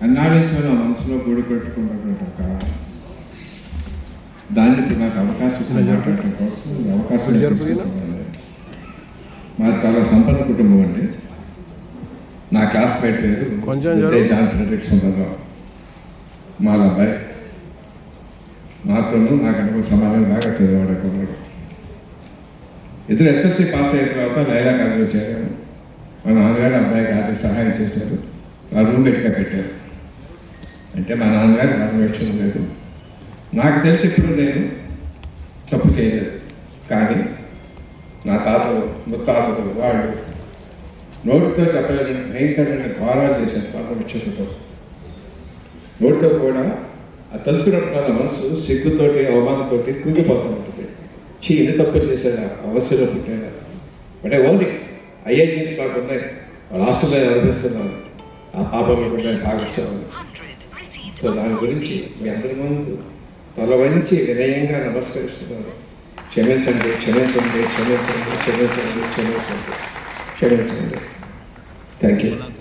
అన్నాడించో నా మనసులో గూడు పెట్టుకున్నటువంటి ఒక దాన్ని నాకు అవకాశం మాట్లాడటం కోసం అవకాశం తీసుకుంటున్నాను. మాది చాలా సంపన్న కుటుంబం అండి. నా క్లాస్మేట్ పేరు జాన్ ఫ్రెడరిక్ సుందరరావు. మా అబ్బాయి నాతోనూ నాకనుకో సమానం బాగా చదివాడు కుర్రాడు. ఇద్దరు ఎస్ఎస్సి పాస్ అయిన తర్వాత లైలా కాలేజీలో చేరాము. మా నాన్నగారు అబ్బాయికి ఆర్థిక సహాయం చేశారు. ఆ రూమ్మేట్గా పెట్టారు. అంటే మా నాన్నగారు పర్యవేక్షణ లేదు. నాకు తెలిసి ఇప్పుడు నేను తప్పు చేయలేదు. కానీ నా తాతలు ముత్తాతలు వాళ్ళు నోటితో చెప్పలేని భయంకరమైన ఘోరాలు చేశారు పరమవిచ్ఛతతో. నోటితో కూడా అది తలుచుకున్నప్పుడు నా మనసు సిగ్గుతోటి అవమానంతోటి కుంగిపోతూ ఉంటుంది. ఎన్ని తప్పులు చేశారు అవసరంలో పుట్టారు. అంటే ఓన్లీ ఐఐటీస్ నాకు ఉన్నాయి. వాళ్ళు హాస్టల్లో అనిపిస్తున్నాను. ఆ పాపంలో కూడా భాగస్వామి. సో దాని గురించి మీ అందరి ముందు తల వంచి వినయంగా నమస్కరిస్తున్నాను. క్షమించండి, క్షమించండి, క్షమించండి, క్షమించండి, క్షమించండి, క్షమించండి. Thank you.